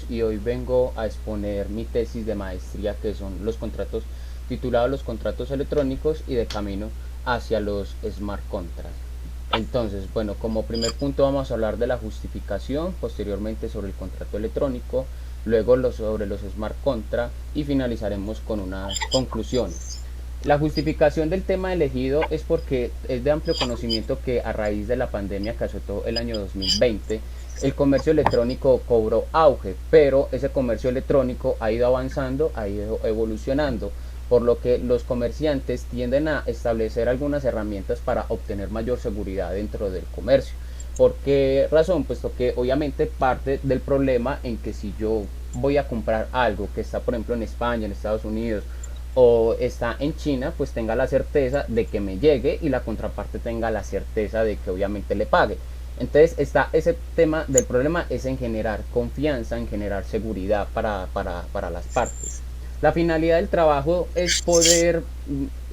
y hoy vengo a exponer mi tesis de maestría que son los contratos titulados Los contratos electrónicos y de camino hacia los smart contracts. Entonces, bueno, como primer punto vamos a hablar de la justificación, posteriormente sobre el contrato electrónico, luego sobre los smart contracts y finalizaremos con unas conclusiones. La justificación del tema elegido es porque es de amplio conocimiento que a raíz de la pandemia que azotó el año 2020, el comercio electrónico cobró auge, pero ese comercio electrónico ha ido avanzando, ha ido evolucionando, por lo que los comerciantes tienden a establecer algunas herramientas para obtener mayor seguridad dentro del comercio. ¿Por qué razón? Puesto que obviamente parte del problema en que si yo voy a comprar algo que está por ejemplo en España, en Estados Unidos o está en China, pues tenga la certeza de que me llegue y la contraparte tenga la certeza de que obviamente le pague. Entonces está ese tema del problema es en generar confianza, en generar seguridad para las partes. La finalidad del trabajo es poder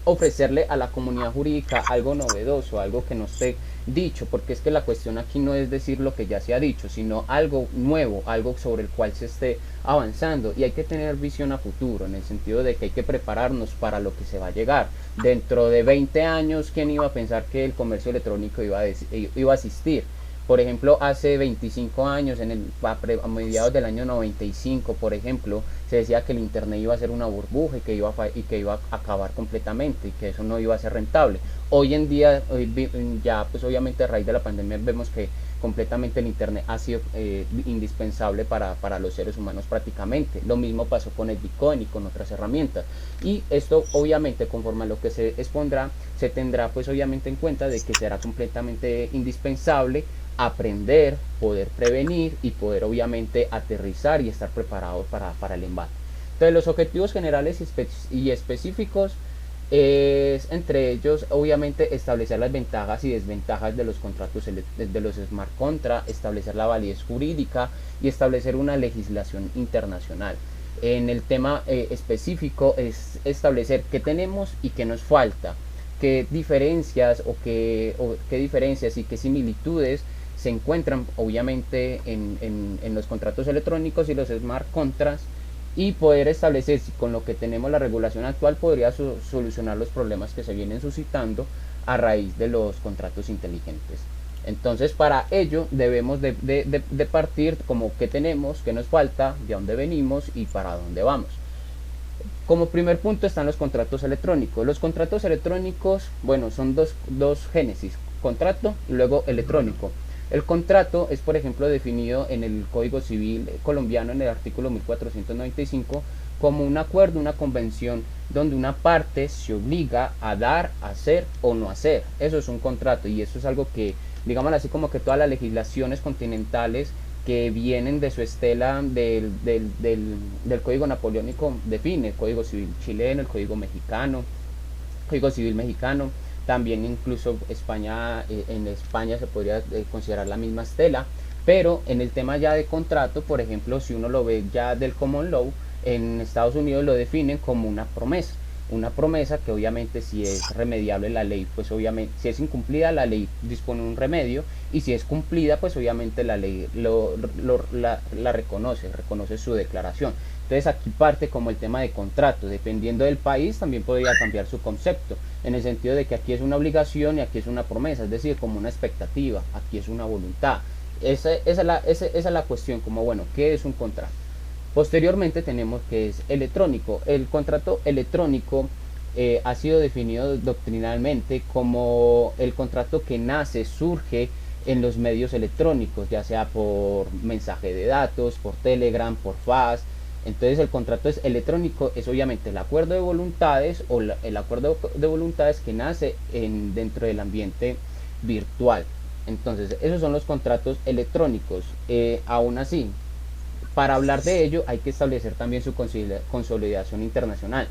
ofrecerle a la comunidad jurídica algo novedoso, algo que no esté dicho, porque es que la cuestión aquí no es decir lo que ya se ha dicho, sino algo nuevo, algo sobre el cual se esté avanzando y hay que tener visión a futuro, en el sentido de que hay que prepararnos para lo que se va a llegar. Dentro de 20 años, ¿quién iba a pensar que el comercio electrónico iba a existir? Por ejemplo, hace 25 años, a mediados del año 95, por ejemplo, se decía que el Internet iba a ser una burbuja y que iba a acabar completamente y que eso no iba a ser rentable. Hoy en día, ya pues obviamente a raíz de la pandemia vemos que completamente el Internet ha sido indispensable para los seres humanos prácticamente. Lo mismo pasó con el Bitcoin y con otras herramientas. Y esto obviamente conforme a lo que se expondrá, se tendrá pues obviamente en cuenta de que será completamente indispensable aprender, poder prevenir y poder obviamente aterrizar y estar preparados para el embate. Entonces los objetivos generales y específicos es entre ellos obviamente establecer las ventajas y desventajas de los contratos de los smart contracts, establecer la validez jurídica y establecer una legislación internacional. En el tema específico es establecer qué tenemos y qué nos falta, qué diferencias o qué diferencias y qué similitudes se encuentran obviamente en los contratos electrónicos y los smart contracts y poder establecer si con lo que tenemos la regulación actual podría solucionar los problemas que se vienen suscitando a raíz de los contratos inteligentes. Entonces para ello debemos de partir como qué tenemos, qué nos falta, de dónde venimos y para dónde vamos. Como primer punto están los contratos electrónicos. Los contratos electrónicos, bueno, son dos génesis, contrato y luego electrónico. El contrato es, por ejemplo, definido en el Código Civil colombiano en el artículo 1495 como un acuerdo, una convención donde una parte se obliga a dar, hacer o no hacer. Eso es un contrato y eso es algo que, digamos así, como que todas las legislaciones continentales que vienen de su estela del Código Napoleónico define, el Código Civil chileno, el Código Civil mexicano, también incluso España, en España se podría considerar la misma estela, pero en el tema ya de contrato, por ejemplo, si uno lo ve ya del common law, en Estados Unidos lo definen como una promesa que obviamente si es remediable la ley, pues obviamente si es incumplida la ley dispone un remedio y si es cumplida pues obviamente la ley la reconoce su declaración. Entonces aquí parte como el tema de contrato, dependiendo del país también podría cambiar su concepto, en el sentido de que aquí es una obligación y aquí es una promesa, es decir, como una expectativa, aquí es una voluntad. Esa es la cuestión, como bueno, ¿qué es un contrato? Posteriormente tenemos que es electrónico. El contrato electrónico ha sido definido doctrinalmente como el contrato que nace, surge en los medios electrónicos, ya sea por mensaje de datos, por Telegram, por fax. Entonces el contrato es electrónico, es obviamente el acuerdo de voluntades o el acuerdo de voluntades que nace dentro del ambiente virtual. Entonces esos son los contratos electrónicos. Aún así, para hablar de ello hay que establecer también su consolidación internacional.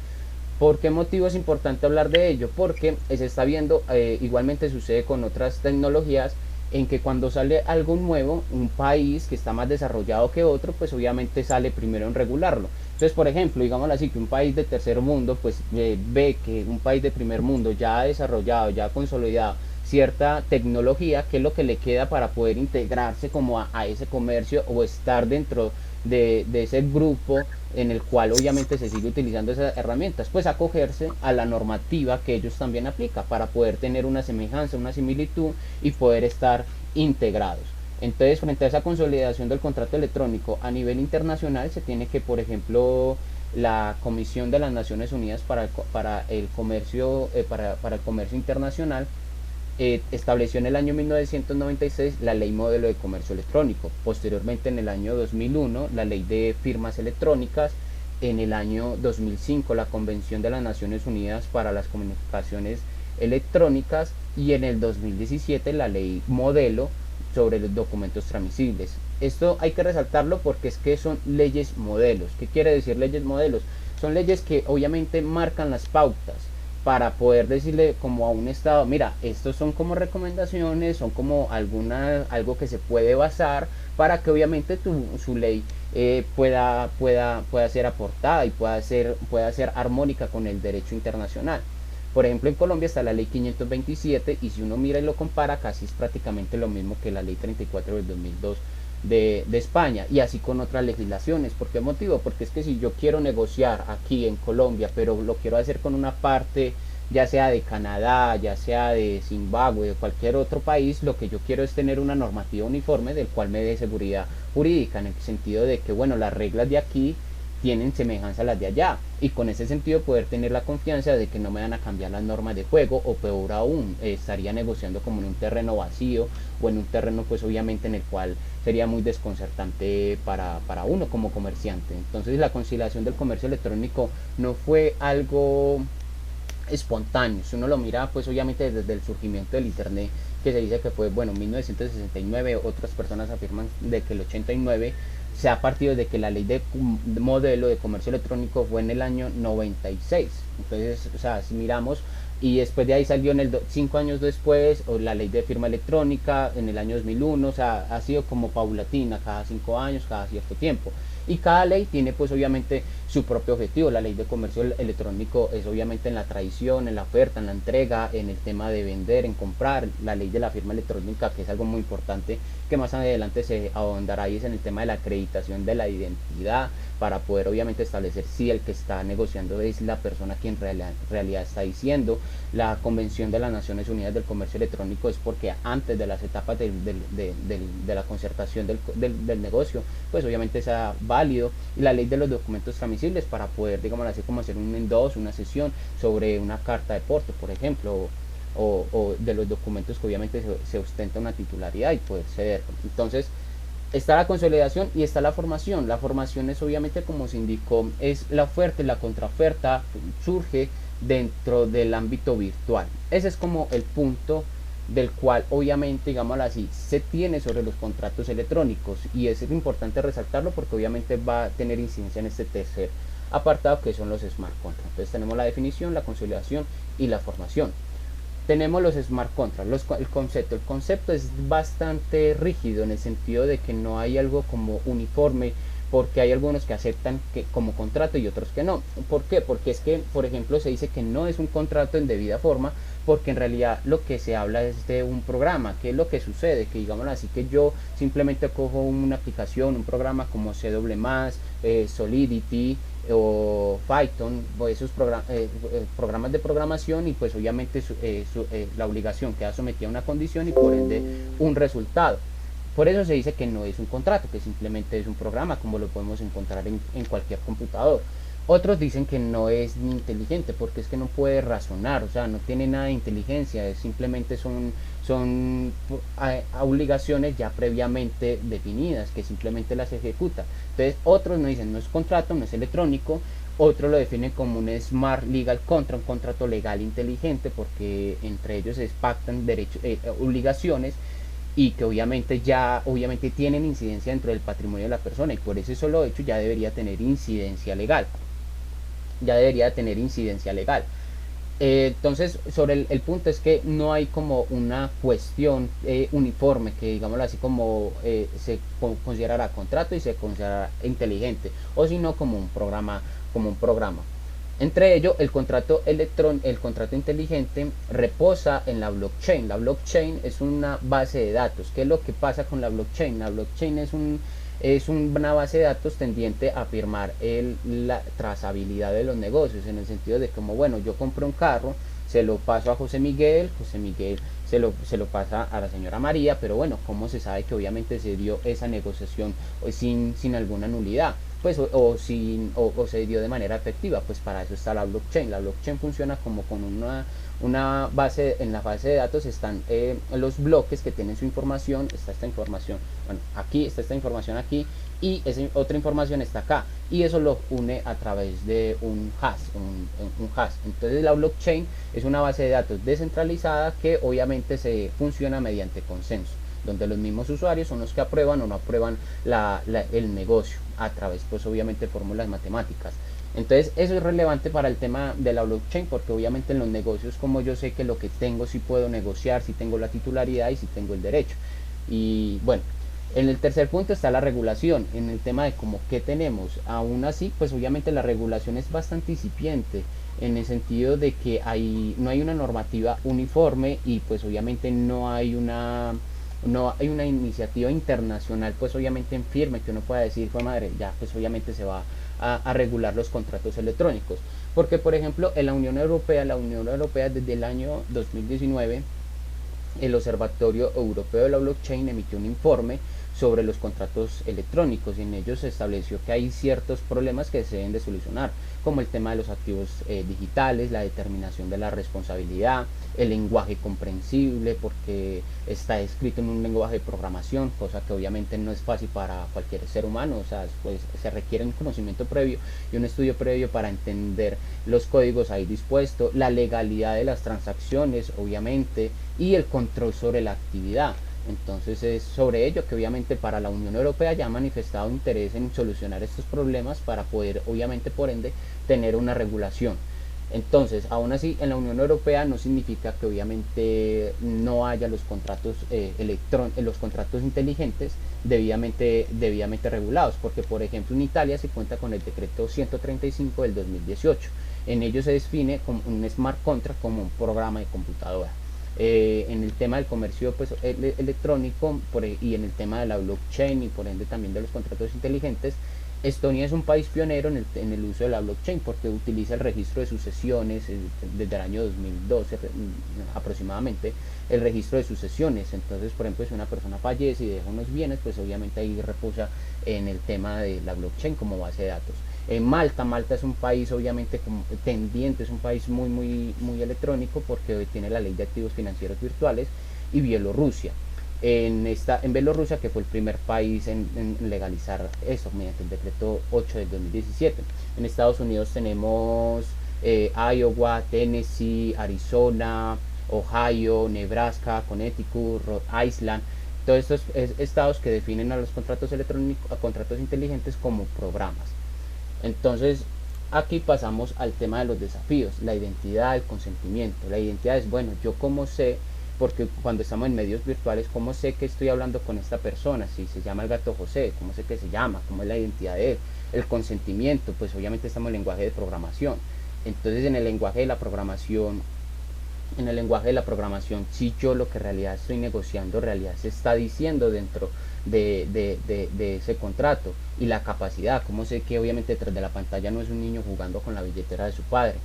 ¿Por qué motivo es importante hablar de ello? Porque se está viendo, igualmente sucede con otras tecnologías, en que cuando sale algo nuevo, un país que está más desarrollado que otro, pues obviamente sale primero en regularlo. Entonces, por ejemplo, digamos así, que un país de tercer mundo, pues ve que un país de primer mundo ya ha desarrollado, ya ha consolidado cierta tecnología, que es lo que le queda para poder integrarse como a ese comercio o estar dentro de ese grupo en el cual obviamente se sigue utilizando esas herramientas, pues acogerse a la normativa que ellos también aplican para poder tener una semejanza, una similitud y poder estar integrados. Entonces, frente a esa consolidación del contrato electrónico a nivel internacional, se tiene que, por ejemplo, la Comisión de las Naciones Unidas para el Comercio, para el Comercio Internacional, estableció en el año 1996 la Ley Modelo de Comercio Electrónico. Posteriormente, en el año 2001, la Ley de Firmas Electrónicas. En el año 2005, la Convención de las Naciones Unidas para las Comunicaciones Electrónicas. Y en el 2017, la Ley Modelo sobre los documentos transmisibles. Esto hay que resaltarlo porque es que son leyes modelos. ¿Qué quiere decir leyes modelos? Son leyes que obviamente marcan las pautas para poder decirle como a un estado, mira, estos son como recomendaciones, son como algo que se puede basar para que obviamente su ley pueda ser aportada y pueda ser armónica con el derecho internacional. Por ejemplo, en Colombia está la ley 527 y si uno mira y lo compara, casi es prácticamente lo mismo que la ley 34 del 2002 de España, y así con otras legislaciones. ¿Por qué motivo? Porque es que si yo quiero negociar aquí en Colombia, pero lo quiero hacer con una parte, ya sea de Canadá, ya sea de Zimbabue, de cualquier otro país, lo que yo quiero es tener una normativa uniforme del cual me dé seguridad jurídica, en el sentido de que, bueno, las reglas de aquí tienen semejanza a las de allá, y con ese sentido poder tener la confianza de que no me van a cambiar las normas de juego, o peor aún, estaría negociando como en un terreno vacío, o en un terreno pues obviamente en el cual sería muy desconcertante para uno como comerciante. Entonces la conciliación del comercio electrónico no fue algo espontáneo. Si uno lo mira pues obviamente desde el surgimiento del internet, que se dice que fue, bueno, 1969, otras personas afirman de que el 89, se ha partido de que la ley de modelo de comercio electrónico fue en el año 96. Entonces, o sea, si miramos, y después de ahí salió 5 años después la ley de firma electrónica en el año 2001, o sea, ha sido como paulatina, cada 5 años, cada cierto tiempo. Y cada ley tiene pues obviamente su propio objetivo. La ley de comercio electrónico es obviamente en la tradición, en la oferta, en la entrega, en el tema de vender, en comprar. La ley de la firma electrónica, que es algo muy importante, que más adelante se ahondará ahí, es en el tema de la acreditación de la identidad, para poder obviamente establecer si el que está negociando es la persona que en realidad está diciendo. La Convención de las Naciones Unidas del Comercio Electrónico es porque antes de las etapas de la concertación del negocio, pues obviamente sea válido. Y la ley de los documentos transmisibles, para poder, digamos así, como hacer un endoso, una sesión sobre una carta de porte, por ejemplo, o de los documentos que obviamente se ostenta una titularidad y poder ceder. Entonces, está la consolidación y está la formación. La formación es obviamente, como se indicó, es la oferta y la contraoferta, surge dentro del ámbito virtual. Ese es como el punto del cual obviamente, digámoslo así, se tiene sobre los contratos electrónicos, y es importante resaltarlo porque obviamente va a tener incidencia en este tercer apartado, que son los smart contracts. Entonces tenemos la definición, la consolidación y la formación. Tenemos los smart contracts, el concepto es bastante rígido en el sentido de que no hay algo como uniforme, porque hay algunos que aceptan que como contrato y otros que no. ¿Por qué? Porque es que, por ejemplo, se dice que no es un contrato en debida forma, porque en realidad lo que se habla es de un programa. ¿Qué es lo que sucede? Que digamos así, que yo simplemente cojo una aplicación, un programa como CW+, Solidity o Python, o esos programas de programación, y pues obviamente la obligación queda sometida a una condición y por ende un resultado. Por eso se dice que no es un contrato, que simplemente es un programa, como lo podemos encontrar en cualquier computador. Otros dicen que no es ni inteligente, porque es que no puede razonar, o sea, no tiene nada de inteligencia, simplemente son obligaciones ya previamente definidas, que simplemente las ejecuta. Entonces, otros nos dicen, no es contrato, no es electrónico. Otros lo definen como un Smart Legal Contract, un contrato legal inteligente, porque entre ellos se pactan obligaciones, y que obviamente tienen incidencia dentro del patrimonio de la persona, y por ese solo hecho ya debería tener incidencia legal. Entonces, sobre el punto es que no hay como una cuestión uniforme, que digámoslo así, como se considerará contrato y se considerará inteligente, o si no como un programa. Entre ellos, el contrato inteligente reposa en la blockchain. La blockchain es una base de datos. ¿Qué es lo que pasa con la blockchain? La blockchain es una base de datos tendiente a firmar la trazabilidad de los negocios, en el sentido de como, bueno, yo compro un carro, se lo paso a José Miguel se lo pasa a la señora María, pero bueno, ¿cómo se sabe que obviamente se dio esa negociación sin alguna nulidad? Pues o se dio de manera efectiva. Pues para eso está la blockchain. La blockchain funciona como con una base. En la base de datos están los bloques que tienen su información. Está esta información, bueno, aquí está esta información aquí, y esa otra información está acá, y eso lo une a través de un hash, un hash. Entonces la blockchain es una base de datos descentralizada que obviamente se funciona mediante consenso, donde los mismos usuarios son los que aprueban o no aprueban el negocio a través, pues obviamente, de fórmulas matemáticas. Entonces eso es relevante para el tema de la blockchain, porque obviamente en los negocios, como yo sé que lo que tengo sí puedo negociar, sí tengo la titularidad y sí tengo el derecho. Y bueno, en el tercer punto está la regulación, en el tema de cómo que tenemos. Aún así, pues obviamente la regulación es bastante incipiente, en el sentido de que no hay una normativa uniforme, y pues obviamente no hay una iniciativa internacional, pues obviamente en firme, que uno pueda decir, pues madre, ya pues obviamente se va a regular los contratos electrónicos. Porque por ejemplo en la Unión Europea desde el año 2019, el Observatorio Europeo de la Blockchain emitió un informe sobre los contratos electrónicos, y en ellos se estableció que hay ciertos problemas que se deben de solucionar, como el tema de los activos digitales, la determinación de la responsabilidad, el lenguaje comprensible, porque está escrito en un lenguaje de programación, cosa que obviamente no es fácil para cualquier ser humano. O sea, pues se requiere un conocimiento previo y un estudio previo para entender los códigos ahí dispuestos, la legalidad de las transacciones, obviamente, y el control sobre la actividad. Entonces es sobre ello que obviamente para la Unión Europea ya ha manifestado interés en solucionar estos problemas, para poder obviamente por ende tener una regulación. Entonces, aún así, en la Unión Europea no significa que obviamente no haya los contratos los contratos inteligentes debidamente regulados, porque por ejemplo en Italia se cuenta con el decreto 135 del 2018. En ello se define como un smart contract como un programa de computadora. En el tema del comercio, pues, electrónico, y en el tema de la blockchain, y por ende también de los contratos inteligentes, Estonia es un país pionero en el uso de la blockchain, porque utiliza el registro de sucesiones desde el año 2012 aproximadamente, el registro de sucesiones. Entonces, por ejemplo, si una persona fallece y deja unos bienes, pues obviamente ahí reposa en el tema de la blockchain como base de datos. Malta es un país obviamente como tendiente, es un país muy muy muy electrónico, porque tiene la ley de activos financieros virtuales. Y Bielorrusia, en Bielorrusia, que fue el primer país en legalizar eso mediante el decreto 8 del 2017. En Estados Unidos tenemos Iowa, Tennessee, Arizona, Ohio, Nebraska, Connecticut, Rhode Island. Todos estos estados que definen a los contratos electrónicos, a contratos inteligentes, como programas. Entonces, aquí pasamos al tema de los desafíos: la identidad, el consentimiento. La identidad es, bueno, yo cómo sé, porque cuando estamos en medios virtuales, cómo sé que estoy hablando con esta persona, si se llama el gato José, cómo sé que se llama, cómo es la identidad de él. El consentimiento, pues obviamente estamos en lenguaje de programación. Entonces, en el lenguaje de la programación, si yo lo que en realidad estoy negociando, en realidad se está diciendo dentro de ese contrato. Y la capacidad, como sé que obviamente detrás de la pantalla no es un niño jugando con la billetera de su padre.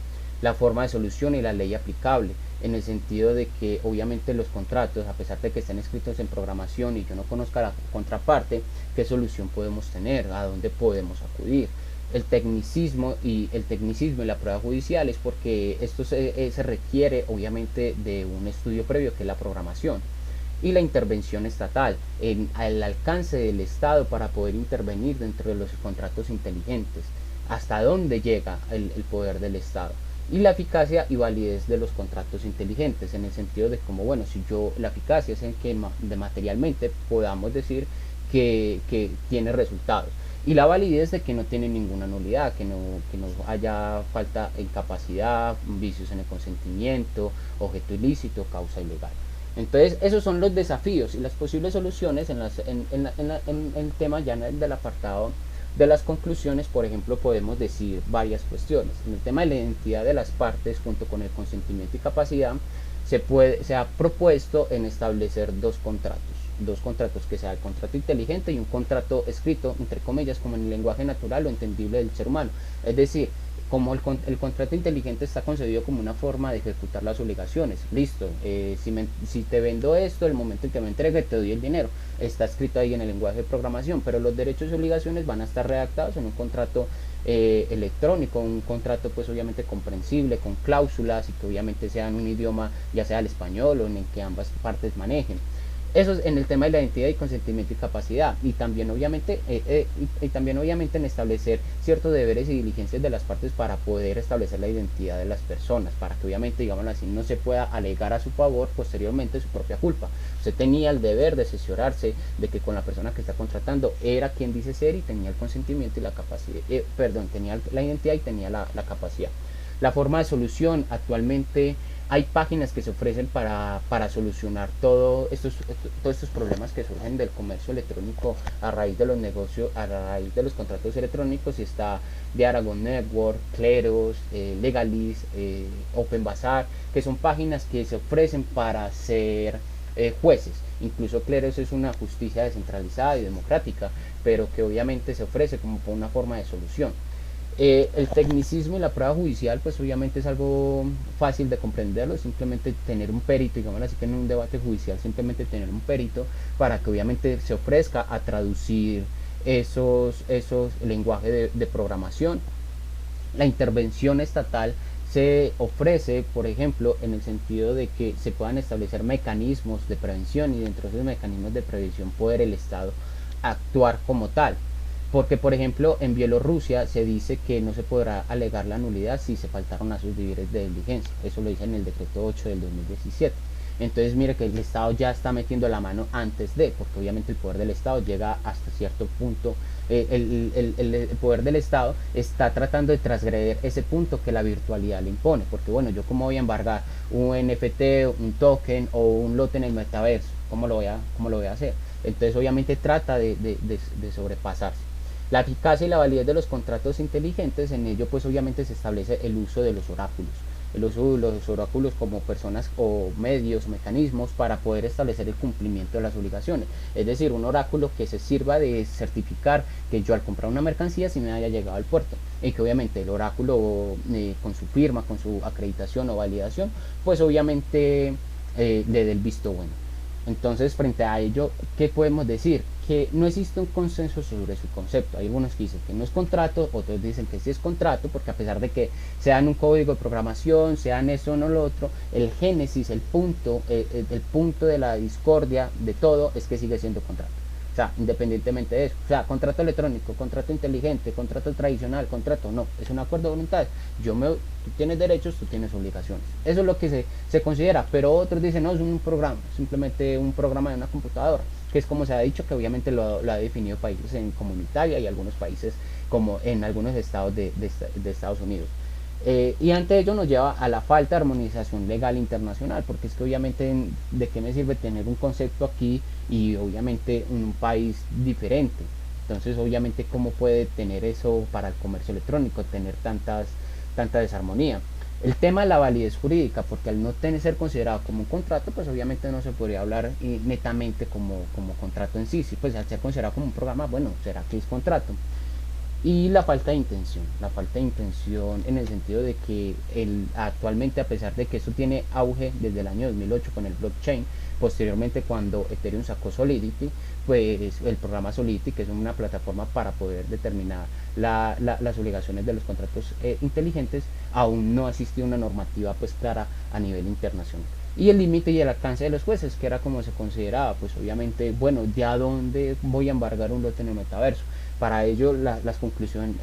La forma de solución y la ley aplicable, en el sentido de que obviamente los contratos, a pesar de que estén escritos en programación y yo no conozca la contraparte, ¿qué solución podemos tener? ¿A dónde podemos acudir? El tecnicismo y la prueba judicial es porque esto se requiere obviamente de un estudio previo, que es la programación. Y la intervención estatal, el alcance del Estado para poder intervenir dentro de los contratos inteligentes, hasta dónde llega el poder del Estado. Y la eficacia y validez de los contratos inteligentes, en el sentido de como, bueno, si la eficacia es en que materialmente podamos decir que tiene resultados, y la validez de que no tiene ninguna nulidad, que no haya falta en capacidad, vicios en el consentimiento, objeto ilícito, causa ilegal. Entonces, esos son los desafíos y las posibles soluciones. En el tema ya del apartado de las conclusiones, por ejemplo, podemos decir varias cuestiones. En el tema de la identidad de las partes, junto con el consentimiento y capacidad, se ha propuesto en establecer dos contratos, que sea el contrato inteligente y un contrato escrito, entre comillas, como en el lenguaje natural o entendible del ser humano. Es decir, como el contrato inteligente está concebido como una forma de ejecutar las obligaciones. Listo, si te vendo esto, el momento en que me entregue, te doy el dinero. Está escrito ahí en el lenguaje de programación, pero los derechos y obligaciones van a estar redactados en un contrato electrónico, un contrato pues obviamente comprensible, con cláusulas y que obviamente sea en un idioma, ya sea el español o en el que ambas partes manejen. Eso es en el tema de la identidad y consentimiento y capacidad, y también obviamente en establecer ciertos deberes y diligencias de las partes para poder establecer la identidad de las personas, para que obviamente, digámoslo así, no se pueda alegar a su favor posteriormente su propia culpa. Usted tenía el deber de asesorarse de que con la persona que está contratando era quien dice ser y tenía el consentimiento y la capacidad, tenía la identidad y tenía la capacidad. La forma de solución: actualmente hay páginas que se ofrecen para solucionar todos estos problemas que surgen del comercio electrónico a raíz de los negocios, a raíz de los contratos electrónicos, y está de Aragon Network, Kleros, Legalis, Open Bazaar, que son páginas que se ofrecen para ser jueces. Incluso Kleros es una justicia descentralizada y democrática, pero que obviamente se ofrece como por una forma de solución. El tecnicismo y la prueba judicial pues obviamente es algo fácil de comprenderlo, simplemente tener un perito, digamos así, que en un debate judicial simplemente tener un perito para que obviamente se ofrezca a traducir esos lenguajes de programación. La intervención estatal se ofrece, por ejemplo, en el sentido de que se puedan establecer mecanismos de prevención, y dentro de esos mecanismos de prevención poder el Estado actuar como tal. Porque, por ejemplo, en Bielorrusia se dice que no se podrá alegar la nulidad si se faltaron a sus deberes de diligencia. Eso lo dice en el decreto 8 del 2017. Entonces, mire que el Estado ya está metiendo la mano antes de, porque obviamente el poder del Estado llega hasta cierto punto. El poder del Estado está tratando de transgredir ese punto que la virtualidad le impone. Porque, bueno, yo cómo voy a embargar un NFT, un token o un lote en el metaverso, ¿cómo lo voy a hacer? Entonces, obviamente trata de sobrepasarse. La eficacia y la validez de los contratos inteligentes: en ello pues obviamente se establece el uso de los oráculos. El uso de los oráculos como personas o medios, mecanismos para poder establecer el cumplimiento de las obligaciones. Es decir, un oráculo que se sirva de certificar que yo al comprar una mercancía sí me haya llegado al puerto. Y que obviamente el oráculo con su firma, con su acreditación o validación, pues obviamente le dé el visto bueno. Entonces, frente a ello, ¿qué podemos decir? Que no existe un consenso sobre su concepto. Hay algunos que dicen que no es contrato, otros dicen que sí es contrato, porque a pesar de que sean un código de programación, sean eso o no lo otro, el génesis, el punto de la discordia de todo es que sigue siendo contrato. O sea, independientemente de eso. O sea, contrato electrónico, contrato inteligente, contrato tradicional, contrato no. Es un acuerdo de voluntades. Tú tienes derechos, tú tienes obligaciones. Eso es lo que se considera. Pero otros dicen, no, es un programa, simplemente un programa de una computadora, que es como se ha dicho, que obviamente lo ha definido países como en Italia y algunos países como en algunos estados de Estados Unidos. Y ante ello nos lleva a la falta de armonización legal internacional, porque es que obviamente de qué me sirve tener un concepto aquí y obviamente un país diferente. Entonces obviamente cómo puede tener eso para el comercio electrónico, tener tanta desarmonía. El tema de la validez jurídica, porque al no ser considerado como un contrato, pues obviamente no se podría hablar netamente como contrato en sí. Pues al ser considerado como un programa, bueno, será que es contrato. Y la falta de intención en el sentido de que actualmente, a pesar de que eso tiene auge desde el año 2008 con el blockchain, posteriormente cuando Ethereum sacó Solidity, pues el programa Solidity, que es una plataforma para poder determinar las obligaciones de los contratos inteligentes, aún no ha existido una normativa pues clara a nivel internacional. Y el límite y el alcance de los jueces, que era como se consideraba, pues obviamente, bueno, ¿de a dónde voy a embargar un lote en el metaverso? Para ello, las conclusiones,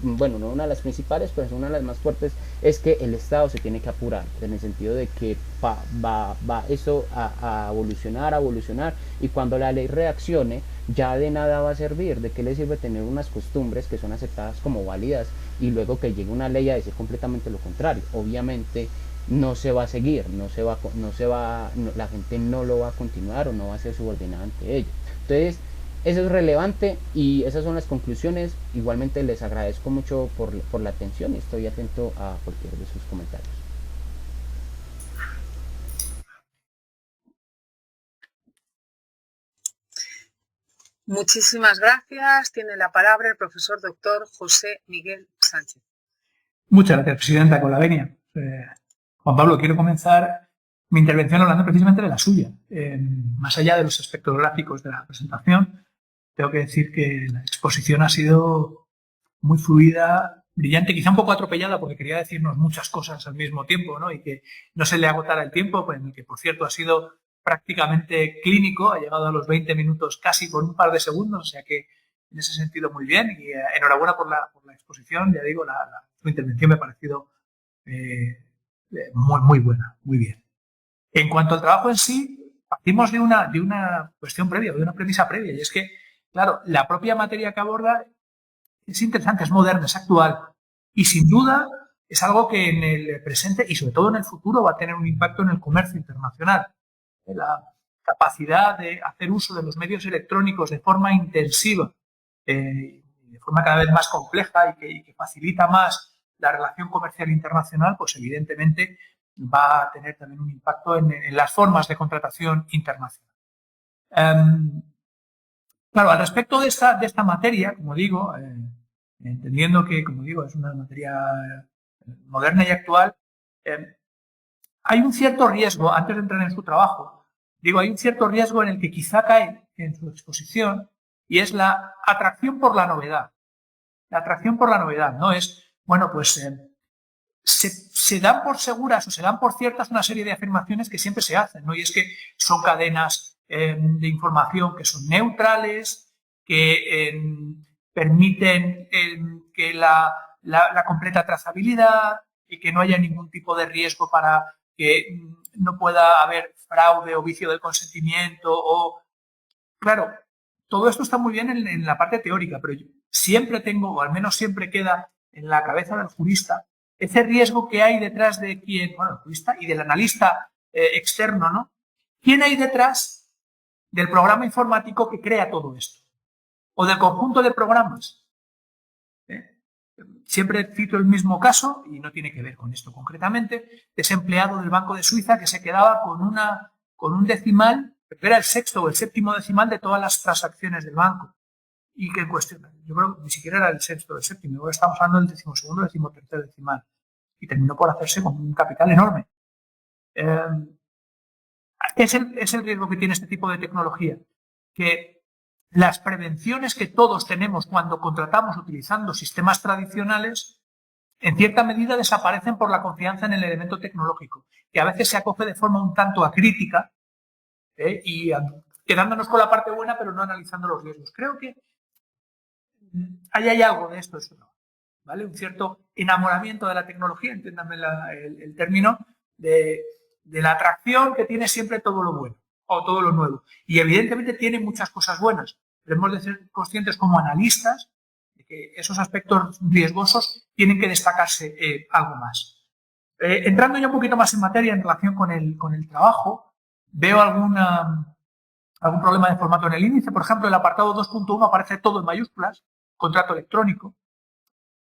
bueno, no una de las principales, pero es una de las más fuertes, es que el Estado se tiene que apurar, en el sentido de que va eso a evolucionar, y cuando la ley reaccione, ya de nada va a servir. ¿De qué le sirve tener unas costumbres que son aceptadas como válidas y luego que llegue una ley a decir completamente lo contrario? Obviamente no se va a seguir, la gente no lo va a continuar o no va a ser subordinada ante ello. Entonces, eso es relevante y esas son las conclusiones. Igualmente les agradezco mucho por la atención y estoy atento a cualquier de sus comentarios. Muchísimas gracias. Tiene la palabra el profesor doctor José Miguel Sánchez. Muchas gracias, presidenta, con la venia. Juan Pablo, quiero comenzar mi intervención hablando precisamente de la suya. Más allá de los aspectos gráficos de la presentación, tengo que decir que la exposición ha sido muy fluida, brillante, quizá un poco atropellada porque quería decirnos muchas cosas al mismo tiempo, ¿no? Y que no se le agotara el tiempo, pues, en el que, por cierto, ha sido prácticamente clínico, ha llegado a los 20 minutos casi por un par de segundos, o sea que en ese sentido muy bien. Y enhorabuena por la exposición, ya digo, su intervención me ha parecido muy buena, muy bien. En cuanto al trabajo en sí, partimos de una cuestión previa, de una premisa previa, y es que, claro, la propia materia que aborda es interesante, es moderna, es actual, y sin duda es algo que en el presente y sobre todo en el futuro va a tener un impacto en el comercio internacional. La capacidad de hacer uso de los medios electrónicos de forma intensiva, de forma cada vez más compleja y que facilita más la relación comercial internacional, pues evidentemente va a tener también un impacto en las formas de contratación internacional. Claro, al respecto de esta materia, como digo, entendiendo que, como digo, es una materia moderna y actual, hay un cierto riesgo, antes de entrar en su trabajo, hay un cierto riesgo en el que quizá cae en su exposición, y es la atracción por la novedad. La atracción por la novedad, ¿no? Es, bueno, pues se dan por seguras o se dan por ciertas una serie de afirmaciones que siempre se hacen, ¿no? Y es que son cadenas de información que son neutrales, que permiten que la completa trazabilidad y que no haya ningún tipo de riesgo para que no pueda haber fraude o vicio del consentimiento o... Claro, todo esto está muy bien en la parte teórica, pero yo siempre tengo, o al menos siempre queda en la cabeza del jurista, ese riesgo que hay detrás de quien, bueno, el jurista y del analista externo, ¿no? ¿Quién hay detrás del programa informático que crea todo esto? O del conjunto de programas. Siempre cito el mismo caso, y no tiene que ver con esto concretamente, de ese empleado del Banco de Suiza que se quedaba con un decimal, que era el sexto o el séptimo decimal de todas las transacciones del banco. Y que en cuestión, yo creo que ni siquiera era el sexto o el séptimo, ahora estamos hablando del decimosegundo o decimotercer decimal. Y terminó por hacerse con un capital enorme. Es el riesgo que tiene este tipo de tecnología, que las prevenciones que todos tenemos cuando contratamos utilizando sistemas tradicionales, en cierta medida desaparecen por la confianza en el elemento tecnológico, que a veces se acoge de forma un tanto acrítica y quedándonos con la parte buena, pero no analizando los riesgos. Creo que ahí hay algo de esto, eso no, ¿vale? Un cierto enamoramiento de la tecnología, entiéndame el término, de la atracción que tiene siempre todo lo bueno o todo lo nuevo. Y evidentemente tiene muchas cosas buenas, pero hemos de ser conscientes como analistas de que esos aspectos riesgosos tienen que destacarse algo más. Entrando ya un poquito más en materia en relación con el trabajo, veo algún problema de formato en el índice. Por ejemplo, el apartado 2.1 aparece todo en mayúsculas, contrato electrónico.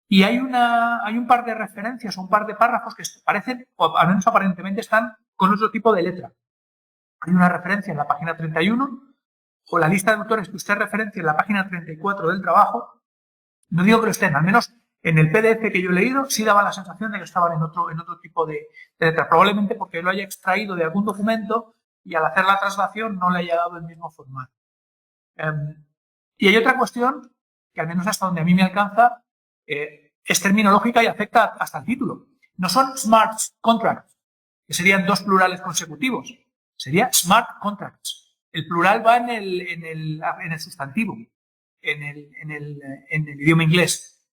Y hay un par de referencias o un par de párrafos que parecen, o al menos aparentemente están, con otro tipo de letra. Hay una referencia en la página 31, o la lista de autores que usted referencia en la página 34 del trabajo. No digo que lo estén, al menos en el PDF que yo he leído, sí daba la sensación de que estaban en otro tipo de letra. Probablemente porque lo haya extraído de algún documento y al hacer la traslación no le haya dado el mismo formato. Y hay otra cuestión que, al menos hasta donde a mí me alcanza, es terminológica y afecta hasta el título. No son smart contracts, que serían dos plurales consecutivos. Sería smart contracts. El plural va en el sustantivo, en el idioma inglés.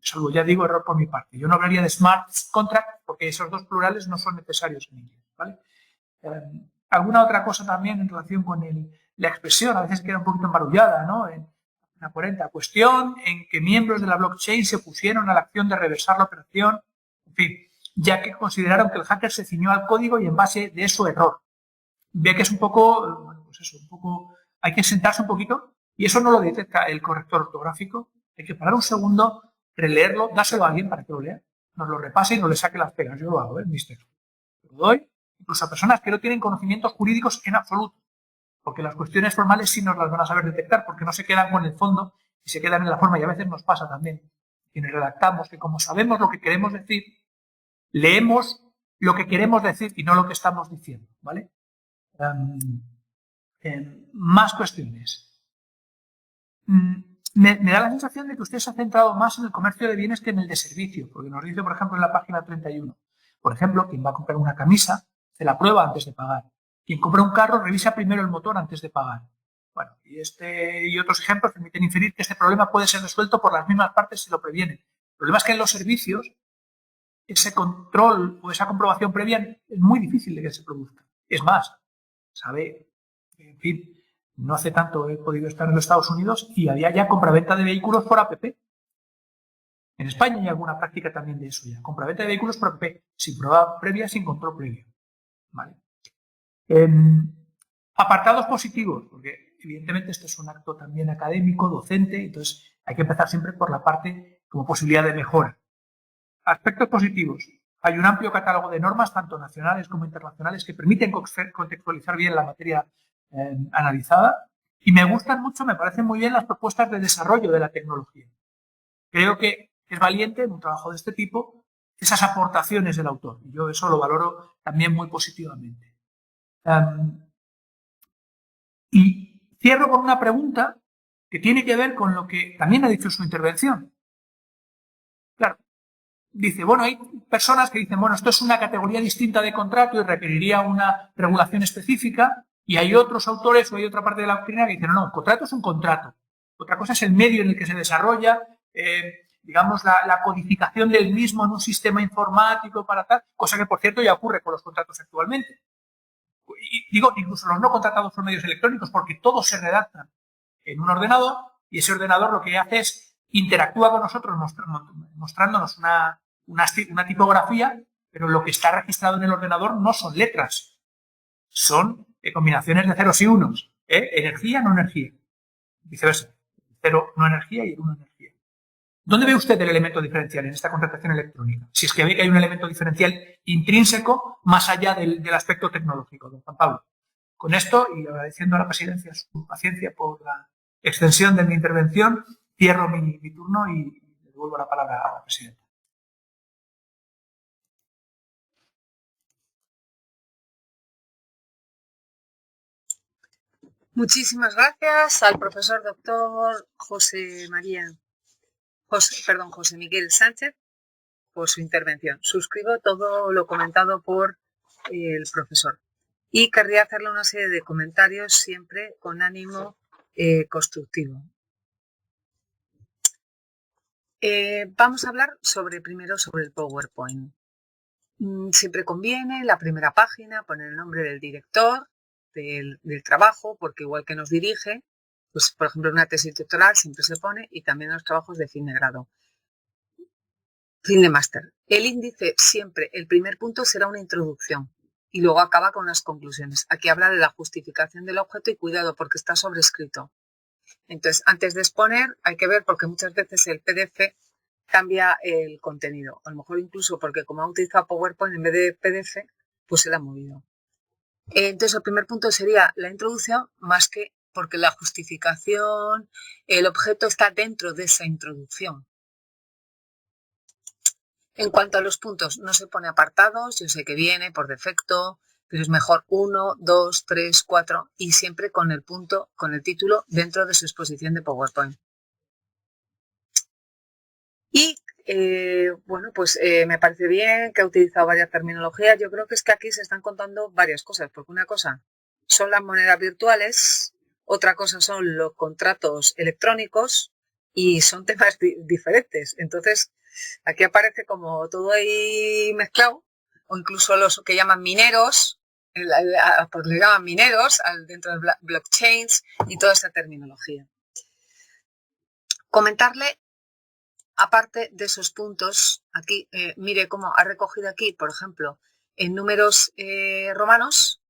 Salvo, ya digo, error por mi parte. Yo no hablaría de smart contract porque esos dos plurales no son necesarios en inglés, ¿vale? Alguna otra cosa también en relación con la expresión, a veces queda un poquito embarullada, ¿no? En la 40, cuestión en que miembros de la blockchain se pusieron a la acción de reversar la operación, en fin, ya que consideraron que el hacker se ciñó al código y en base de eso error. Ve que es un poco, bueno, pues eso, un poco, hay que sentarse un poquito y eso no lo detecta el corrector ortográfico. Hay que parar un segundo, releerlo, dárselo a alguien para que lo lea, nos lo repase y no le saque las pegas. Yo lo hago, mis textos. Lo doy incluso a personas que no tienen conocimientos jurídicos en absoluto. porque las cuestiones formales sí nos las van a saber detectar, porque no se quedan con el fondo y se quedan en la forma, y a veces nos pasa también, quienes redactamos, que como sabemos lo que queremos decir, leemos lo que queremos decir y no lo que estamos diciendo, ¿vale? Más cuestiones. Me da la sensación de que usted se ha centrado más en el comercio de bienes que en el de servicio, porque nos dice, por ejemplo, en la página 31, por ejemplo, quien va a comprar una camisa, se la prueba antes de pagar. Quien compra un carro, revisa primero el motor antes de pagar. Bueno, y este y otros ejemplos permiten inferir que este problema puede ser resuelto por las mismas partes si lo previenen. El problema es que en los servicios, ese control o esa comprobación previa es muy difícil de que se produzca. Es más, sabe, en fin, no hace tanto he podido estar en los Estados Unidos y había ya compraventa de vehículos por app. En España hay alguna práctica también de eso ya. Compraventa de vehículos por app, sin prueba previa, sin control previo. ¿Vale? Apartados positivos, porque evidentemente esto es un acto también académico, docente, entonces hay que empezar siempre por la parte como posibilidad de mejora. Aspectos positivos. Hay un amplio catálogo de normas, tanto nacionales como internacionales, que permiten contextualizar bien la materia analizada. Y me gustan mucho, me parecen muy bien las propuestas de desarrollo de la tecnología. Creo que es valiente en un trabajo de este tipo esas aportaciones del autor. Y yo eso lo valoro también muy positivamente. Y cierro con una pregunta que tiene que ver con lo que también ha dicho en su intervención. Claro, dice, bueno, hay personas que dicen, bueno, esto es una categoría distinta de contrato y requeriría una regulación específica, y hay otros autores o hay otra parte de la doctrina que dicen, no, el contrato es un contrato. Otra cosa es el medio en el que se desarrolla, digamos, la codificación del mismo en un sistema informático para tal, cosa que, por cierto, ya ocurre con los contratos actualmente. Y digo, incluso los no contratados por medios electrónicos, porque todos se redactan en un ordenador y ese ordenador lo que hace es interactúa con nosotros mostrándonos una tipografía, pero lo que está registrado en el ordenador no son letras, son combinaciones de ceros y unos, energía, no energía, viceversa, cero no energía y el uno energía. ¿Dónde ve usted el elemento diferencial en esta contratación electrónica? Si es que ve que hay un elemento diferencial intrínseco más allá del aspecto tecnológico, don Juan Pablo. Con esto, y agradeciendo a la presidencia su paciencia por la extensión de mi intervención, cierro mi turno y le devuelvo la palabra a la presidenta. Muchísimas gracias al profesor doctor José Miguel Sánchez por su intervención. Suscribo todo lo comentado por el profesor y querría hacerle una serie de comentarios siempre con ánimo constructivo. Vamos a hablar primero sobre el PowerPoint. Siempre conviene la primera página poner el nombre del director del trabajo, porque igual que nos dirige, pues por ejemplo una tesis doctoral siempre se pone, y también los trabajos de fin de grado. Fin de máster. El índice siempre, el primer punto será una introducción y luego acaba con las conclusiones. Aquí habla de la justificación del objeto y cuidado porque está sobrescrito. Entonces, antes de exponer hay que ver, porque muchas veces el PDF cambia el contenido. A lo mejor incluso porque como ha utilizado PowerPoint en vez de PDF, pues se la ha movido. Entonces, el primer punto sería la introducción, más que porque la justificación, el objeto está dentro de esa introducción. En cuanto a los puntos, no se pone apartados, yo sé que viene por defecto, pero es mejor 1, 2, 3, 4 y siempre con el punto, con el título dentro de su exposición de PowerPoint. Y bueno, pues me parece bien que ha utilizado varias terminologías. Yo creo que es que aquí se están contando varias cosas, porque una cosa son las monedas virtuales, otra cosa son los contratos electrónicos y son temas diferentes. Entonces, aquí aparece como todo ahí mezclado, o incluso los que llaman mineros, pues le llaman mineros dentro de blockchains y toda esta terminología. Comentarle, aparte de esos puntos, aquí mire cómo ha recogido aquí, por ejemplo, en números romanos,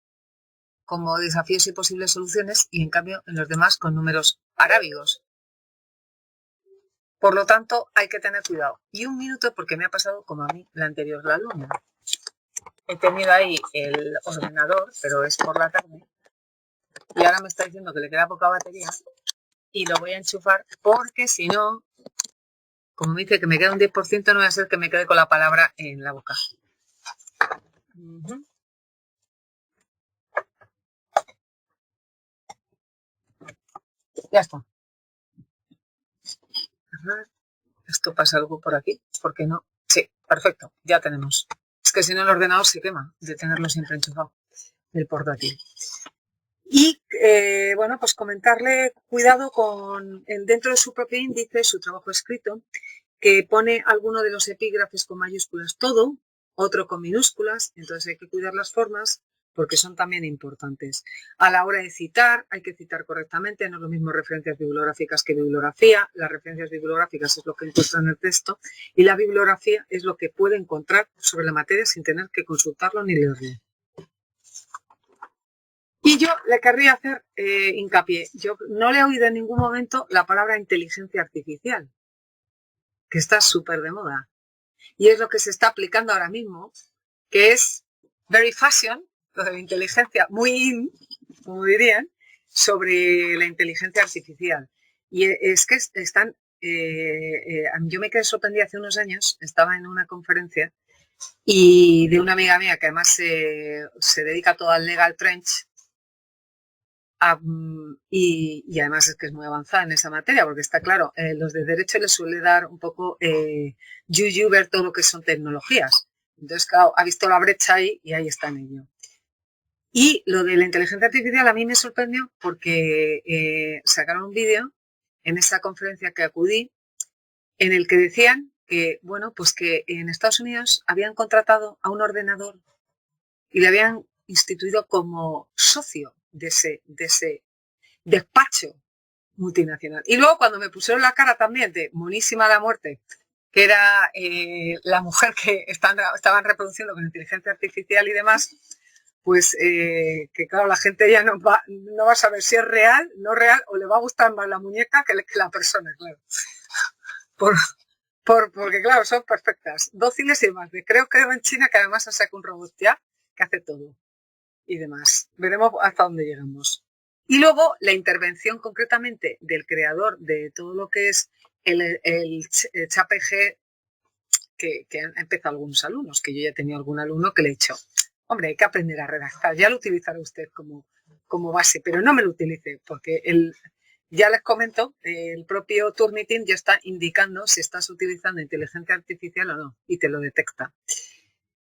como desafíos y posibles soluciones, y en cambio en los demás con números arábigos. Por lo tanto, hay que tener cuidado. Y un minuto, porque me ha pasado como a mí la anterior, la alumna. He tenido ahí el ordenador, pero es por la tarde. y ahora me está diciendo que le queda poca batería y lo voy a enchufar porque si no, como me dice que me queda un 10%, no va a ser que me quede con la palabra en la boca. Ya está. Esto pasa algo por aquí, ¿por qué no? Sí, perfecto, ya tenemos. Es que si no el ordenador se quema de tenerlo siempre enchufado, el portátil. Y bueno, pues comentarle cuidado con dentro de su propio índice, su trabajo escrito, que pone alguno de los epígrafes con mayúsculas todo, otro con minúsculas, entonces hay que cuidar las formas porque son también importantes. A la hora de citar, hay que citar correctamente, no es lo mismo referencias bibliográficas que bibliografía. Las referencias bibliográficas es lo que encuentra en el texto y la bibliografía es lo que puede encontrar sobre la materia sin tener que consultarlo ni leerlo. Y yo le querría hacer hincapié. Yo no le he oído en ningún momento la palabra inteligencia artificial, que está súper de moda. Y es lo que se está aplicando ahora mismo, que es very fashion, lo de la inteligencia, muy in, como dirían, sobre la inteligencia artificial. Y es que están, yo me quedé sorprendida hace unos años, estaba en una conferencia y de una amiga mía que además se dedica todo al legal trench, y además es que es muy avanzada en esa materia, porque está claro, los de derecho les suele dar un poco yuyu ver todo lo que son tecnologías. Entonces, claro, ha visto la brecha ahí y ahí está en ello. Y lo de la inteligencia artificial a mí me sorprendió porque sacaron un vídeo en esa conferencia que acudí en el que decían que, bueno, pues que en Estados Unidos habían contratado a un ordenador y le habían instituido como socio de ese despacho multinacional. Y luego cuando me pusieron la cara también de monísima la muerte, que era la mujer que estaban reproduciendo con inteligencia artificial y demás, pues que claro, la gente ya no va a saber si es real, no real, o le va a gustar más la muñeca que la persona, claro. Porque claro, son perfectas, dóciles y demás. Creo que en China que además se saca un robot ya que hace todo y demás. Veremos hasta dónde llegamos. Y luego la intervención concretamente del creador de todo lo que es el ChatGPT, que han empezado algunos alumnos, que yo ya he tenido algún alumno que le he dicho, hombre, hay que aprender a redactar, ya lo utilizará usted como base, pero no me lo utilice, porque ya les comento, el propio Turnitin ya está indicando si estás utilizando inteligencia artificial o no, y te lo detecta.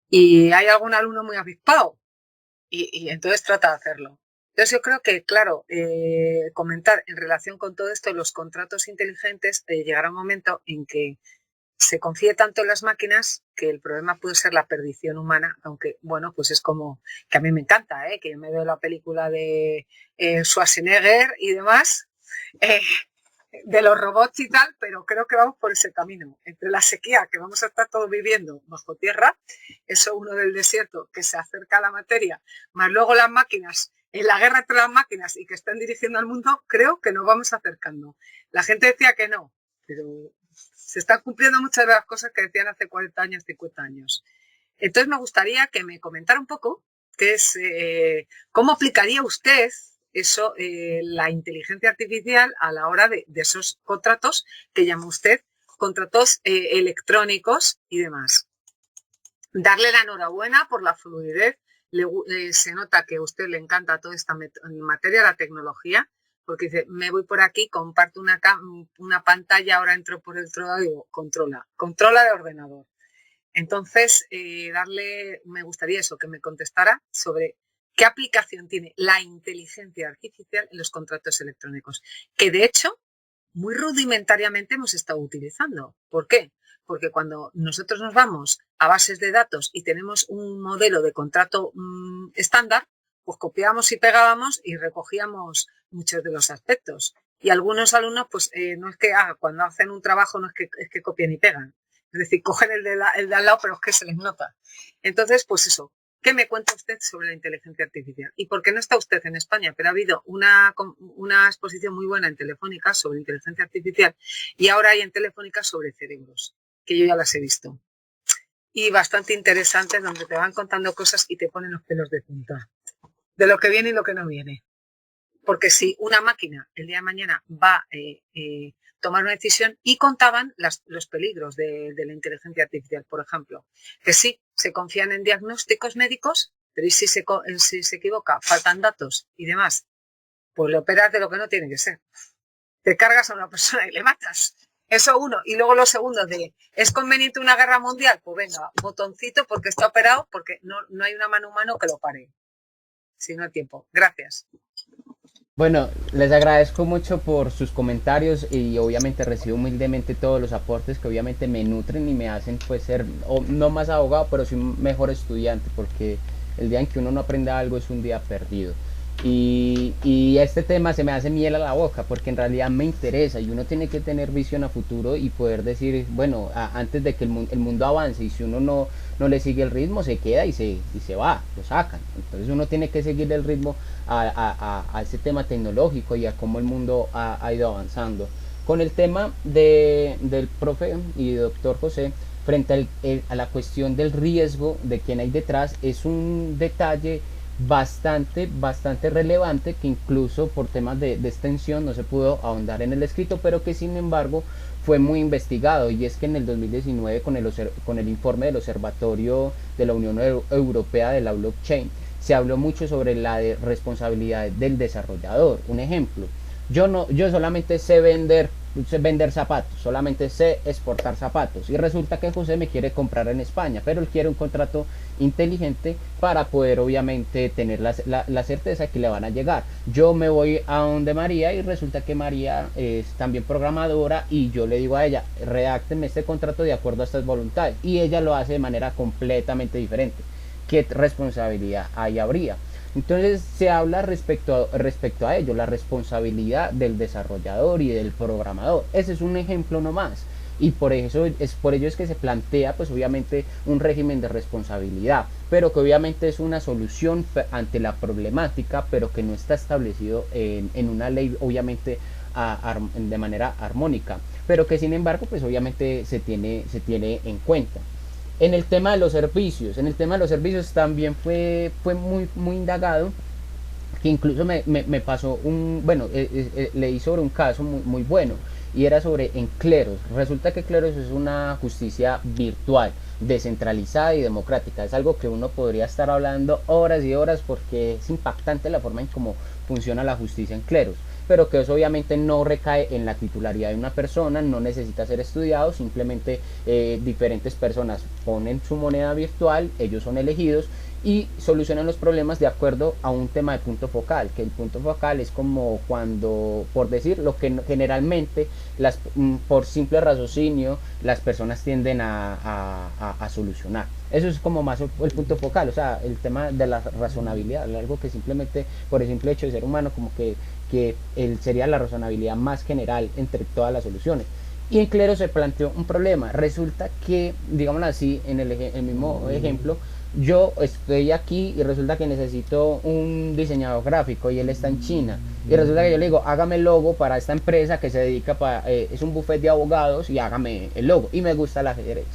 Y hay algún alumno muy avispado, y entonces trata de hacerlo. Entonces yo creo que, claro, comentar en relación con todo esto, los contratos inteligentes, llegará un momento en que se confíe tanto en las máquinas que el problema puede ser la perdición humana, aunque, bueno, pues es como que a mí me encanta, que yo me veo la película de Schwarzenegger y demás, de los robots y tal, pero creo que vamos por ese camino. Entre la sequía que vamos a estar todos viviendo bajo tierra, eso uno del desierto que se acerca a la materia, más luego las máquinas, en la guerra entre las máquinas y que están dirigiendo al mundo, creo que nos vamos acercando. La gente decía que no, pero se están cumpliendo muchas de las cosas que decían hace 40 años, 50 años. Entonces me gustaría que me comentara un poco qué es, cómo aplicaría usted eso, la inteligencia artificial a la hora de esos contratos que llama usted contratos electrónicos y demás. Darle la enhorabuena por la fluidez. Se nota que a usted le encanta toda esta materia, la tecnología, porque dice, me voy por aquí, comparto una pantalla, ahora entro por el otro lado y digo, controla de ordenador. Entonces, me gustaría eso, que me contestara sobre qué aplicación tiene la inteligencia artificial en los contratos electrónicos, que de hecho, muy rudimentariamente hemos estado utilizando. ¿Por qué? Porque cuando nosotros nos vamos a bases de datos y tenemos un modelo de contrato estándar, pues copiábamos y pegábamos y recogíamos muchos de los aspectos. Y algunos alumnos, pues no es que cuando hacen un trabajo no es que copien y pegan. Es decir, cogen el de al lado, pero es que se les nota. Entonces, pues eso, ¿qué me cuenta usted sobre la inteligencia artificial? Y por qué no está usted en España, pero ha habido una exposición muy buena en Telefónica sobre inteligencia artificial y ahora hay en Telefónica sobre cerebros, que yo ya las he visto. Y bastante interesantes, donde te van contando cosas y te ponen los pelos de punta, de lo que viene y lo que no viene. porque si una máquina el día de mañana va a tomar una decisión, y contaban los peligros de la inteligencia artificial, por ejemplo, que sí, se confían en diagnósticos médicos, pero ¿y si se equivoca, faltan datos y demás? Pues le operas de lo que no tiene que ser. Te cargas a una persona y le matas. Eso uno. Y luego lo segundo de, ¿es conveniente una guerra mundial? Pues venga, botoncito porque está operado, porque no hay una mano humana que lo pare. Si no hay tiempo. Gracias. Bueno, les agradezco mucho por sus comentarios y obviamente recibo humildemente todos los aportes que obviamente me nutren y me hacen pues ser, no más abogado, pero sí un mejor estudiante, porque el día en que uno no aprende algo es un día perdido. Y este tema se me hace miel a la boca porque en realidad me interesa y uno tiene que tener visión a futuro y poder decir, bueno, antes de que el mundo avance, y si uno no le sigue el ritmo, se queda y se va, lo sacan. Entonces uno tiene que seguir el ritmo a ese tema tecnológico y a cómo el mundo ha ido avanzando. Con el tema del profe y doctor José, frente a la cuestión del riesgo de quién hay detrás, es un detalle bastante relevante que incluso por temas de extensión no se pudo ahondar en el escrito, pero que sin embargo fue muy investigado, y es que en el 2019 con el informe del Observatorio de la Unión Europea de la Blockchain se habló mucho sobre la responsabilidad del desarrollador. Un ejemplo, yo solamente sé vender zapatos, solamente sé exportar zapatos, y resulta que José me quiere comprar en España, pero él quiere un contrato inteligente para poder obviamente tener la certeza que le van a llegar. Yo me voy a donde María y resulta que María es también programadora y yo le digo a ella, redácteme este contrato de acuerdo a estas voluntades, y ella lo hace de manera completamente diferente. ¿Qué responsabilidad ahí habría? Entonces se habla respecto a ello, la responsabilidad del desarrollador y del programador. Ese es un ejemplo nomás. Y por ello es que se plantea pues obviamente un régimen de responsabilidad, pero que obviamente es una solución ante la problemática, pero que no está establecido en una ley obviamente de manera armónica, pero que sin embargo pues obviamente se tiene en cuenta. En el tema de los servicios también fue muy indagado, que incluso me pasó leí sobre un caso muy bueno, y era sobre en Cleros. Resulta que Cleros es una justicia virtual, descentralizada y democrática. Es algo que uno podría estar hablando horas y horas porque es impactante la forma en cómo funciona la justicia en Cleros, pero que eso obviamente no recae en la titularidad de una persona, no necesita ser estudiado, simplemente diferentes personas ponen su moneda virtual, ellos son elegidos y solucionan los problemas de acuerdo a un tema de punto focal, que el punto focal es como cuando, por decir, lo que generalmente por simple raciocinio las personas tienden a solucionar. Eso es como más el punto focal, o sea, el tema de la razonabilidad, algo que simplemente por el simple hecho de ser humano, como que él sería la razonabilidad más general entre todas las soluciones. Y en Clero se planteó un problema. Resulta que, digámoslo así, en el mismo ejemplo, yo estoy aquí y resulta que necesito un diseñador gráfico y él está en China, y resulta que yo le digo, hágame el logo para esta empresa que se dedica es un buffet de abogados, y hágame el logo, y me gusta el ajedrez,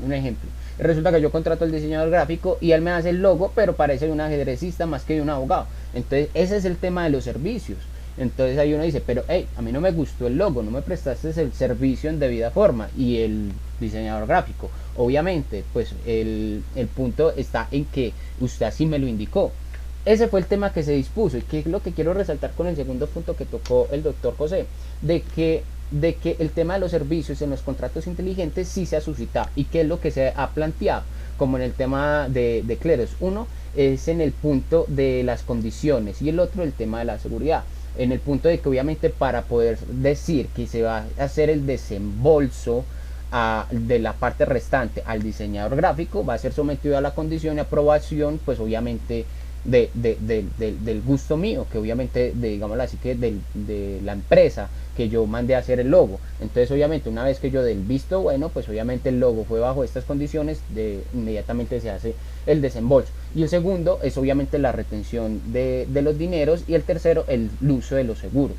un ejemplo. Y resulta que yo contrato al diseñador gráfico y él me hace el logo, pero parece un ajedrecista más que de un abogado. Entonces ese es el tema de los servicios. Entonces ahí uno dice, pero hey, a mí no me gustó el logo, no me prestaste el servicio en debida forma. Y el diseñador gráfico, obviamente, pues el punto está en que usted así me lo indicó. Ese fue el tema que se dispuso, y que es lo que quiero resaltar con el segundo punto que tocó el doctor José, de que el tema de los servicios en los contratos inteligentes sí se ha suscitado, y que es lo que se ha planteado, como en el tema de Cleros. Uno es en el punto de las condiciones y el otro el tema de la seguridad. En el punto de que obviamente para poder decir que se va a hacer el desembolso de la parte restante al diseñador gráfico, va a ser sometido a la condición de aprobación, pues obviamente del gusto mío, que obviamente digámoslo así, que de la empresa que yo mandé a hacer el logo. Entonces obviamente una vez que yo del visto bueno, pues obviamente el logo fue bajo estas condiciones, inmediatamente se hace el desembolso. Y el segundo es obviamente la retención de los dineros, y el tercero el uso de los seguros.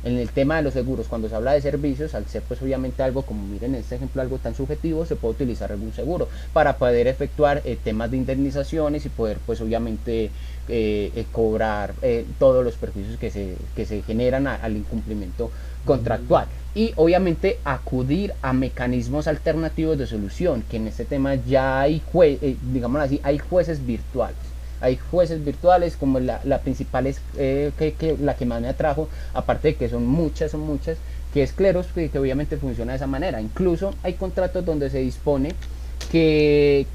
En el tema de los seguros, cuando se habla de servicios, al ser pues obviamente algo como, miren este ejemplo, algo tan subjetivo, se puede utilizar algún seguro para poder efectuar temas de indemnizaciones y poder pues obviamente cobrar todos los perjuicios que se generan al incumplimiento contractual. Y obviamente acudir a mecanismos alternativos de solución, que en este tema ya hay, digamos así, hay jueces virtuales. Hay jueces virtuales, como la principal es la que más me atrajo, aparte de que son muchas, que es Cleros, que obviamente funciona de esa manera. Incluso hay contratos donde se dispone que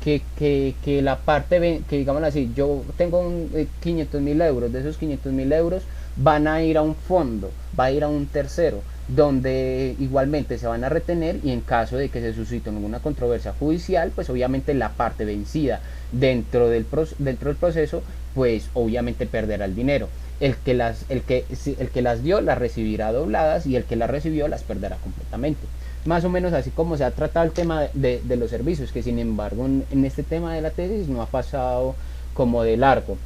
la parte, que digamos así, yo tengo 500.000 euros, de esos 500.000 euros van a ir a un fondo, va a ir a un tercero, donde igualmente se van a retener, y en caso de que se suscite alguna controversia judicial, pues obviamente la parte vencida dentro del proceso, pues obviamente perderá el dinero. El que las dio las recibirá dobladas, y el que las recibió las perderá completamente. Más o menos así como se ha tratado el tema de los servicios, que sin embargo en este tema de la tesis no ha pasado como de largo.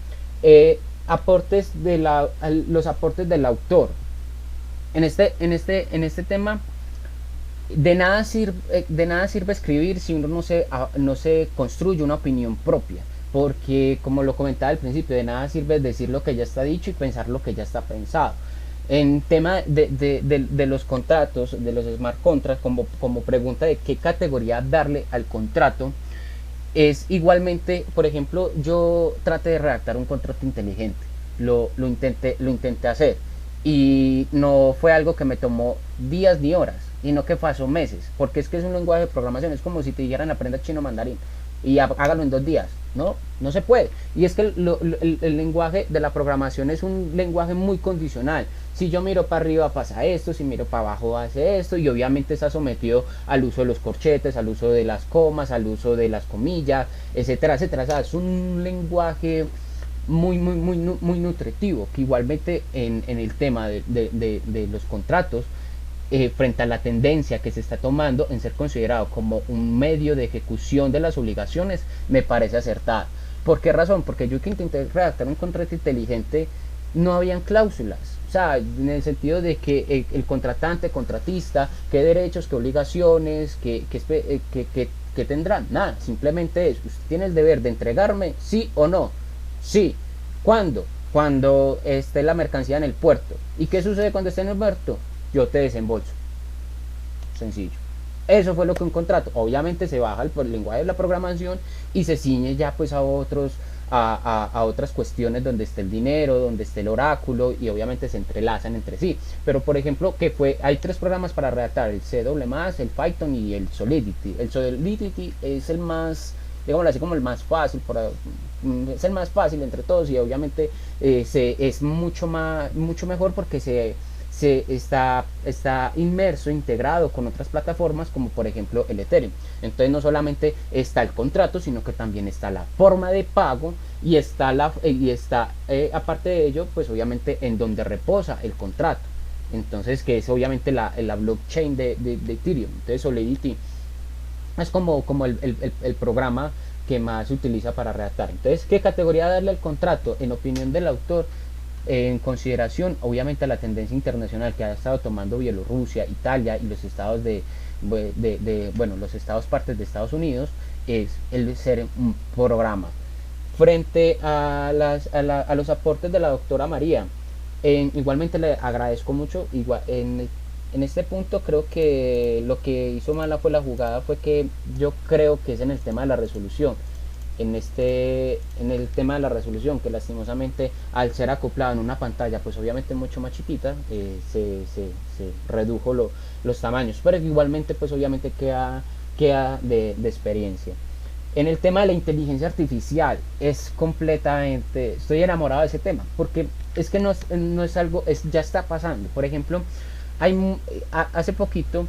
Los aportes del autor. En este tema, de nada sirve escribir si uno no se construye una opinión propia, porque como lo comentaba al principio, de nada sirve decir lo que ya está dicho y pensar lo que ya está pensado. En tema de los contratos, de los smart contracts, como pregunta de qué categoría darle al contrato, es igualmente, por ejemplo, yo traté de redactar un contrato inteligente, lo intenté hacer, y no fue algo que me tomó días ni horas, sino que pasó meses, porque es que es un lenguaje de programación, es como si te dijeran aprenda chino mandarín y hágalo en 2 días. No se puede. Y es que el lenguaje de la programación es un lenguaje muy condicional. Si yo miro para arriba pasa esto, si miro para abajo hace esto, y obviamente está sometido al uso de los corchetes, al uso de las comas, al uso de las comillas, etcétera, etcétera. O sea, es un lenguaje muy nutritivo, que igualmente en el tema de los contratos, frente a la tendencia que se está tomando en ser considerado como un medio de ejecución de las obligaciones, me parece acertado. ¿Por qué razón? Porque yo que intenté redactar un contrato inteligente, no habían cláusulas, o sea, en el sentido de que el contratista, qué derechos, qué obligaciones, qué tendrán, nada, simplemente es, usted tiene el deber de entregarme sí o no. Sí. ¿Cuándo? Cuando esté la mercancía en el puerto. ¿Y qué sucede cuando esté en el puerto? Yo te desembolso. Sencillo. Eso fue lo que un contrato. Obviamente se baja el lenguaje de la programación y se ciñe ya pues a otras cuestiones donde esté el dinero, donde esté el oráculo, y obviamente se entrelazan entre sí. Pero por ejemplo, hay 3 programas para redactar: el CW+, el Python y el Solidity. El Solidity es el más, digámoslo así, como el más fácil, es el más fácil entre todos, y obviamente es mucho mejor porque está inmerso, integrado con otras plataformas, como por ejemplo el Ethereum. Entonces no solamente está el contrato, sino que también está la forma de pago, y está aparte de ello, pues obviamente en donde reposa el contrato. Entonces, que es obviamente la blockchain de Ethereum. Entonces Solidity es como el programa que más se utiliza para redactar. Entonces, ¿qué categoría darle al contrato? En opinión del autor, en consideración obviamente a la tendencia internacional que ha estado tomando Bielorrusia, Italia y los estados los estados partes de Estados Unidos, es el de ser un programa. Frente a los aportes de la doctora María, igualmente le agradezco mucho. En este punto creo que lo que hizo mala fue la jugada, fue que yo creo que es en el tema de la resolución. En el tema de la resolución, que lastimosamente al ser acoplado en una pantalla pues obviamente mucho más chiquita, se redujo los tamaños, pero igualmente pues obviamente queda de experiencia. En el tema de la inteligencia artificial, estoy enamorado de ese tema, porque es que no es algo, ya está pasando. Por ejemplo, hace poquito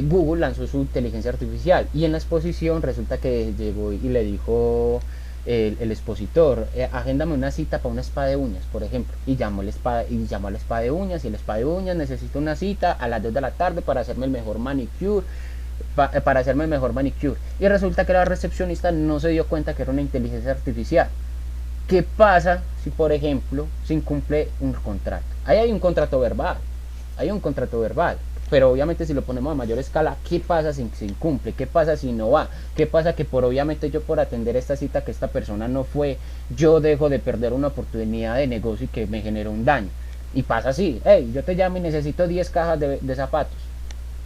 Google lanzó su inteligencia artificial, y en la exposición resulta que llegó y le dijo el expositor, agéndame una cita para una spa de uñas, por ejemplo, y llamó a la spa de uñas, y el spa de uñas necesita una cita a las 2 de la tarde para hacerme el mejor manicure, y resulta que la recepcionista no se dio cuenta que era una inteligencia artificial. ¿Qué pasa si, por ejemplo, se incumple un contrato? Ahí hay un contrato verbal, hay un contrato verbal. Pero obviamente si lo ponemos a mayor escala, ¿qué pasa si se incumple? ¿Qué pasa si no va? ¿Qué pasa que por obviamente yo por atender esta cita que esta persona no fue, yo dejo de perder una oportunidad de negocio y que me generó un daño? Y pasa así, hey, yo te llamo y necesito 10 cajas de zapatos.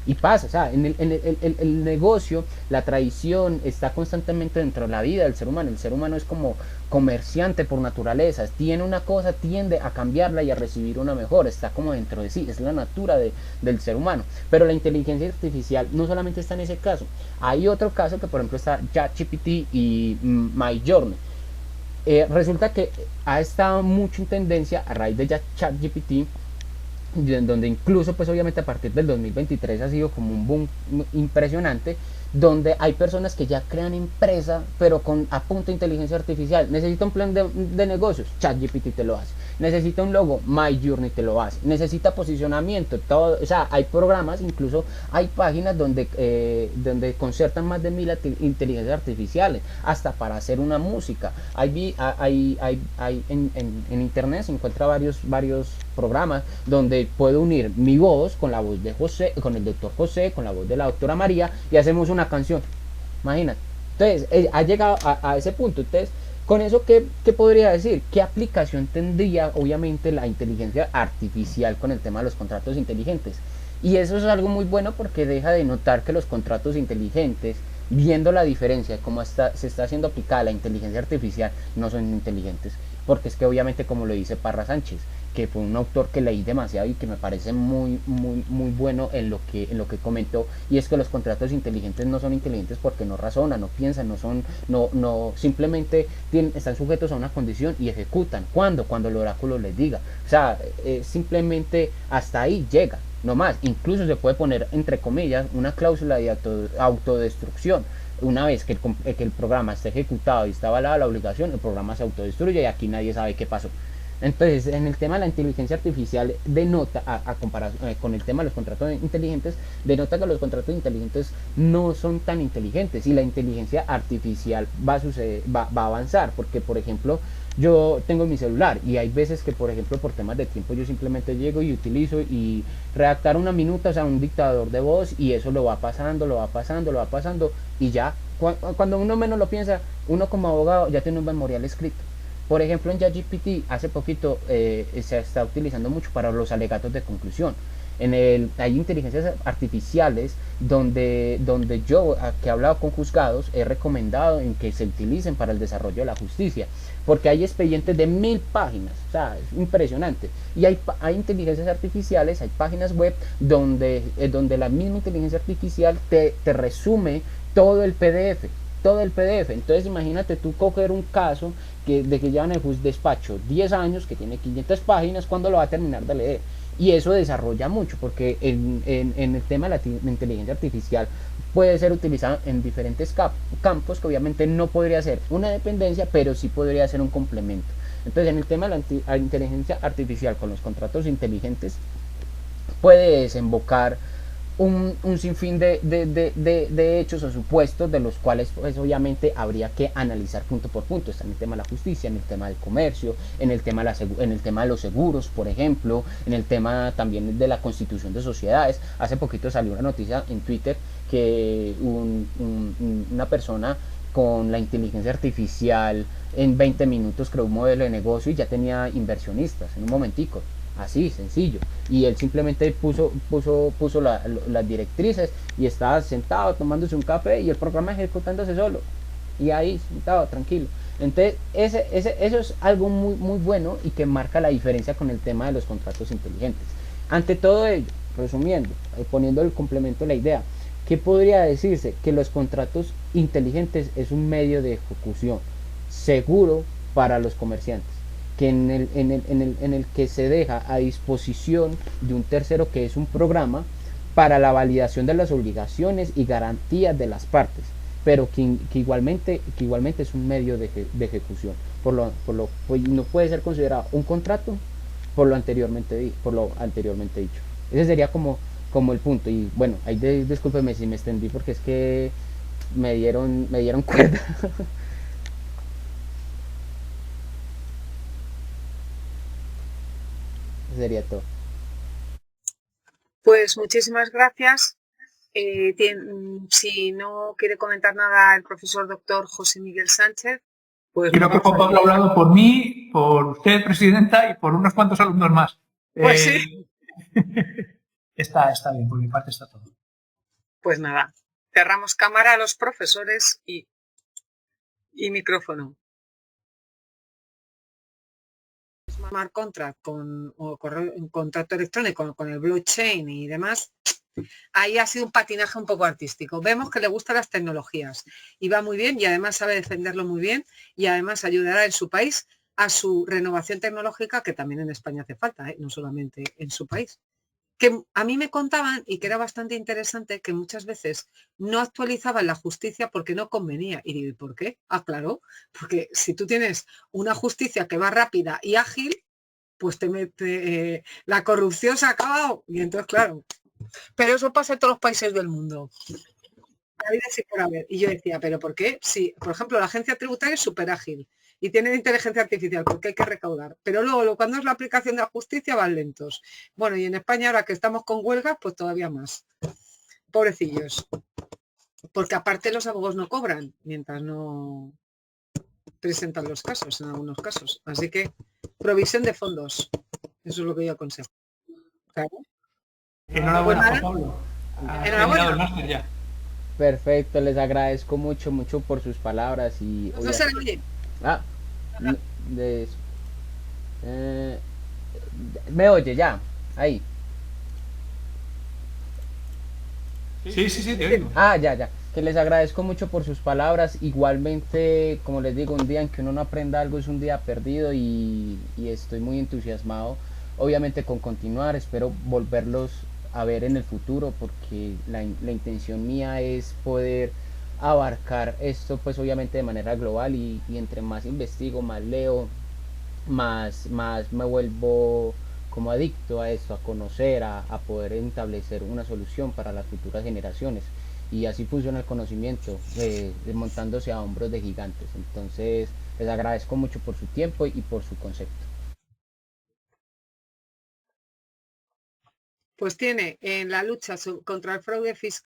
Y pasa, o sea, el negocio, la tradición está constantemente dentro de la vida del ser humano. El ser humano es como comerciante por naturaleza, tiene una cosa, tiende a cambiarla y a recibir una mejor, está como dentro de sí, es la natura del ser humano. Pero la inteligencia artificial no solamente está en ese caso, hay otro caso que por ejemplo está ChatGPT y Midjourney. Resulta que ha estado mucho en tendencia a raíz de ChatGPT, donde incluso pues obviamente a partir del 2023 ha sido como un boom impresionante, donde hay personas que ya crean empresa pero con a punto de inteligencia artificial. Necesita un plan de negocios, ChatGPT te lo hace. Necesita un logo, MyJourney te lo hace. Necesita posicionamiento, todo, o sea, hay programas, incluso hay páginas donde concertan más de 1000 inteligencias artificiales, hasta para hacer una música. En internet se encuentra varios programas donde puedo unir mi voz con la voz de José, con el doctor José, con la voz de la doctora María y hacemos una canción. Imagínate. Entonces, ha llegado a ese punto. Entonces, con eso, ¿qué podría decir? ¿Qué aplicación tendría, obviamente, la inteligencia artificial con el tema de los contratos inteligentes? Y eso es algo muy bueno porque deja de notar que los contratos inteligentes, viendo la diferencia de cómo se está haciendo aplicada la inteligencia artificial, no son inteligentes. Porque es que obviamente, como lo dice Parra Sánchez, que fue un autor que leí demasiado y que me parece muy bueno en lo que comentó, y es que los contratos inteligentes no son inteligentes porque no razonan, no piensan, no simplemente están sujetos a una condición y ejecutan. Cuando el oráculo les diga. O sea, simplemente hasta ahí llega, no más. Incluso se puede poner entre comillas una cláusula de autodestrucción. Una vez que el programa está ejecutado y está avalada la obligación, el programa se autodestruye y aquí nadie sabe qué pasó. Entonces, en el tema de la inteligencia artificial, denota, a comparación con el tema de los contratos inteligentes, denota que los contratos inteligentes no son tan inteligentes y la inteligencia artificial va a avanzar, porque, por ejemplo, yo tengo mi celular y hay veces que, por ejemplo, por temas de tiempo, yo simplemente llego y utilizo y redactar una minuta, o sea, un dictador de voz, y eso lo va pasando y ya, cuando uno menos lo piensa, uno como abogado ya tiene un memorial escrito. Por ejemplo, en ChatGPT hace poquito se está utilizando mucho para los alegatos de conclusión. Hay inteligencias artificiales donde yo, que he hablado con juzgados, he recomendado en que se utilicen para el desarrollo de la justicia, porque hay expedientes de 1000 páginas, o sea, es impresionante. Y hay inteligencias artificiales, hay páginas web donde la misma inteligencia artificial te resume todo el PDF. Todo el PDF. Entonces imagínate tú coger un caso de que llevan en el despacho 10 años, que tiene 500 páginas, cuando lo va a terminar de leer. Y eso desarrolla mucho, porque en el tema de la inteligencia artificial puede ser utilizado en diferentes campos, que obviamente no podría ser una dependencia, pero sí podría ser un complemento. Entonces, en el tema de la inteligencia artificial con los contratos inteligentes, puede desembocar un sinfín de hechos o supuestos, de los cuales pues obviamente habría que analizar punto por punto. Está en el tema de la justicia, en el tema del comercio, en el tema de los seguros, por ejemplo, en el tema también de la constitución de sociedades. Hace poquito salió una noticia en Twitter que una persona con la inteligencia artificial en 20 minutos creó un modelo de negocio y ya tenía inversionistas en un momentico. Así, sencillo. Y él simplemente puso las directrices y estaba sentado tomándose un café y el programa ejecutándose solo. Y ahí, sentado, tranquilo. Entonces, eso es algo muy bueno y que marca la diferencia con el tema de los contratos inteligentes. Ante todo ello, resumiendo, poniendo el complemento de la idea, ¿qué podría decirse? Que los contratos inteligentes es un medio de ejecución seguro para los comerciantes, que en el que se deja a disposición de un tercero, que es un programa para la validación de las obligaciones y garantías de las partes, pero que igualmente es un medio de ejecución, pues no puede ser considerado un contrato por lo anteriormente dicho. Ese sería como el punto. Y bueno, ahí discúlpeme si me extendí, porque es que me dieron cuerda. Sería todo. Pues muchísimas gracias. Si no quiere comentar nada el profesor doctor José Miguel Sánchez, pues Creo que Juan Pablo ha hablado por mí, por usted, presidenta, y por unos cuantos alumnos más. Pues sí. Está bien, por mi parte está todo. Pues nada, cerramos cámara a los profesores y micrófono. Smart contract o contrato electrónico con el blockchain y demás, ahí ha sido un patinaje un poco artístico. Vemos que le gustan las tecnologías y va muy bien y además sabe defenderlo muy bien y además ayudará en su país a su renovación tecnológica, que también en España hace falta, no solamente en su país. Que a mí me contaban, y que era bastante interesante, que muchas veces no actualizaban la justicia porque no convenía. Y digo, ¿por qué? Ah, claro, porque si tú tienes una justicia que va rápida y ágil, pues la corrupción se ha acabado. Y entonces, claro, pero eso pasa en todos los países del mundo. Y yo decía, ¿pero por qué? Si, por ejemplo, la agencia tributaria es súper ágil y tiene inteligencia artificial porque hay que recaudar, pero luego cuando es la aplicación de la justicia van lentos. Bueno, y en España ahora que estamos con huelgas, pues todavía más. Pobrecillos. Porque aparte los abogados no cobran mientras no presentan los casos, en algunos casos. Así que provisión de fondos. Eso es lo que yo aconsejo. Claro. Enhorabuena, Pues Juan Pablo. Ha enhorabuena. terminado el máster ya. Perfecto, les agradezco mucho, mucho por sus palabras y... No se le oye. Ah, n- des- eh, me oye ya, ahí. Sí, te oigo. Ah, ya, ya. Que les agradezco mucho por sus palabras. Igualmente, como les digo, un día en que uno no aprenda algo es un día perdido y estoy muy entusiasmado, obviamente con continuar. Espero volverlos a ver en el futuro porque la intención mía es poder abarcar esto pues obviamente de manera global y entre más investigo, más leo, más me vuelvo como adicto a esto, a conocer, a poder establecer una solución para las futuras generaciones. Y así funciona el conocimiento, montándose a hombros de gigantes. Entonces, les agradezco mucho por su tiempo y por su concepto. Pues tiene en la lucha contra el fraude fiscal